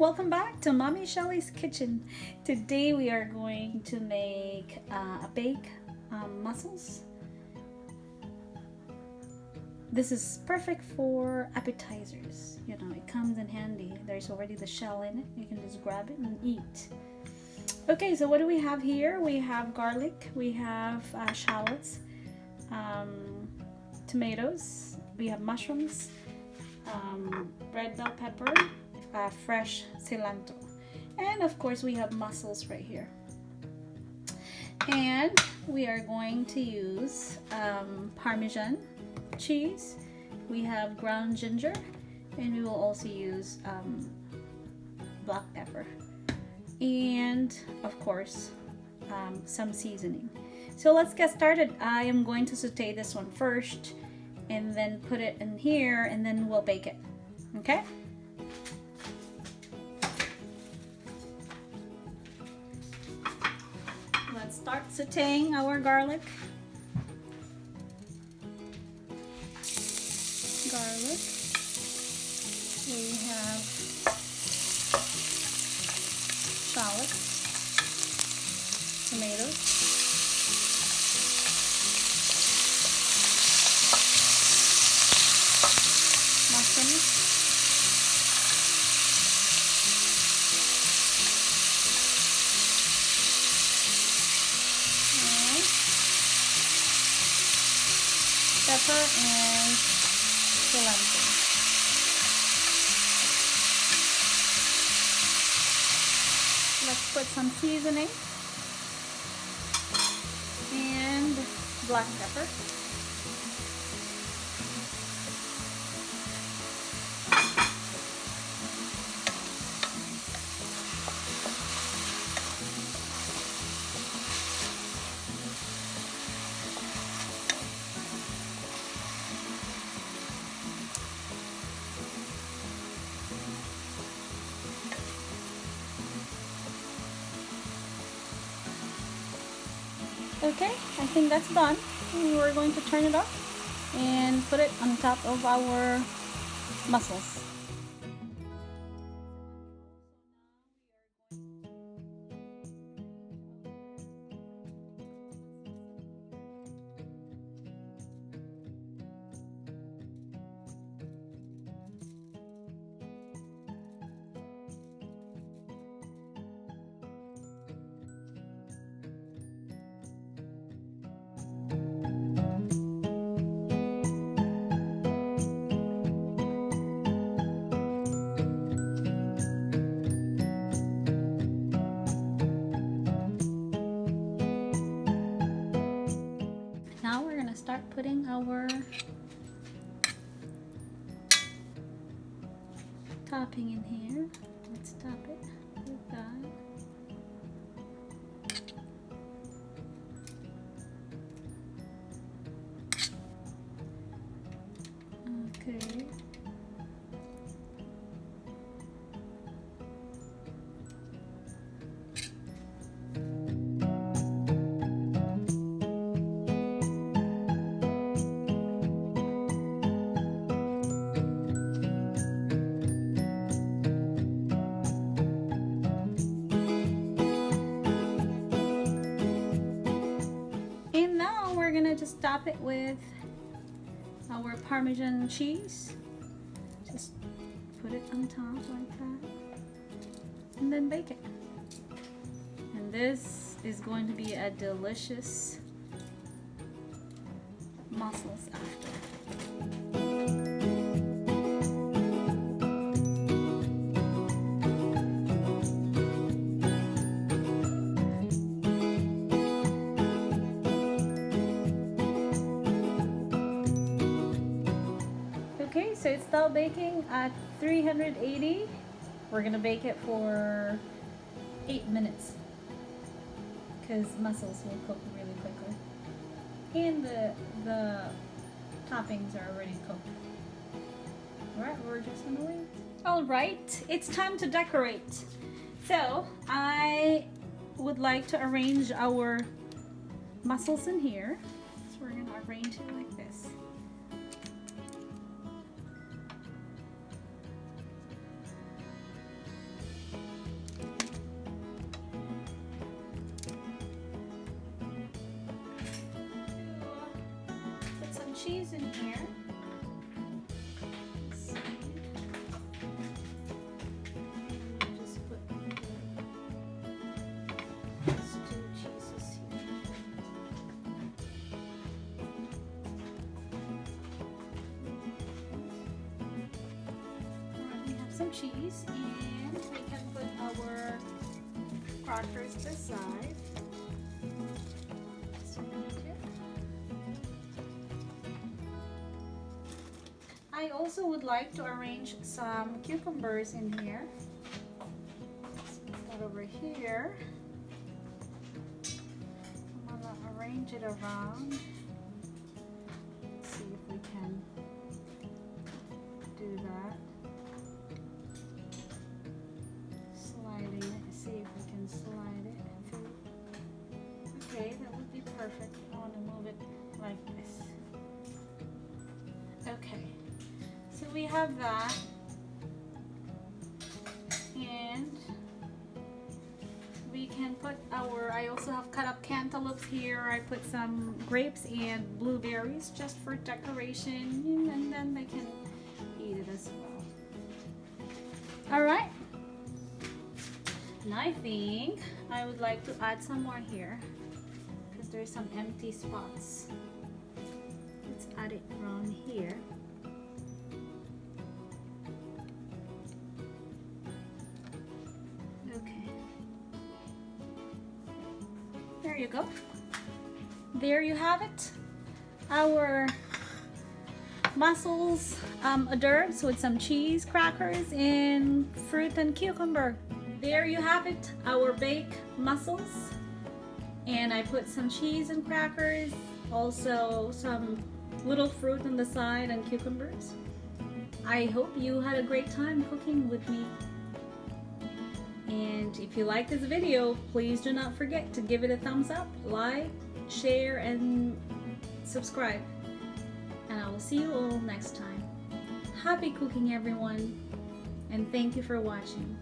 Welcome back to Mommy Shelly's Kitchen. Today we are going to make a bake mussels. This is perfect for appetizers. You know, it comes in handy. There's already the shell in it. You can just grab it and eat. Okay, so what do we have here? We have garlic, we have shallots, tomatoes, we have mushrooms, red bell pepper, fresh cilantro, and of course we have mussels right here. And we are going to use Parmesan cheese. We have ground ginger, and we will also use black pepper, and of course some seasoning. So let's get started. I am going to saute this one first and then put it in here, and then we'll bake it. Okay? Let's start sauteing our garlic. We have shallots, tomatoes, mushrooms, and pepper and cilantro. Let's put some seasoning and black pepper. Okay, I think that's done. We're going to turn it off and put it on top of our mussels. Now we're gonna start putting our topping in here. Let's top it with that. Okay. And now we're gonna just top it with our Parmesan cheese. Just put it on top like that, and then bake it. And this is going to be a delicious mussels after. Okay, so it's now baking at 380. We're gonna bake it for 8 minutes because mussels will cook really quickly, and the toppings are already cooked. All right, we're just gonna wait. All right, it's time to decorate. So I would like to arrange our mussels in here. So we're gonna arrange it like this. cheese in here. Let's see. Just put these two cheeses here. We have some cheese, and we can put our crackers aside. I also would like to arrange some cucumbers in here. Let's put that over here. I'm gonna arrange it around. Let's see if we can do that. Sliding it, see if we can slide it through. Okay, that would be perfect. I want to move it like this. Okay. So we have that, and we can put our, I also have cut up cantaloupes here. I put some grapes and blueberries just for decoration, and then they can eat it as well. All right, and I think I would like to add some more here because there's some empty spots. Let's add it around here. There you go. There you have it. Our mussels hors d'oeuvres with some cheese, crackers, and fruit and cucumber. There you have it, our baked mussels. And I put some cheese and crackers, also some little fruit on the side and cucumbers. I hope you had a great time cooking with me. And if you like this video, please do not forget to give it a thumbs up, like, share, and subscribe. And I will see you all next time. Happy cooking, everyone, and thank you for watching.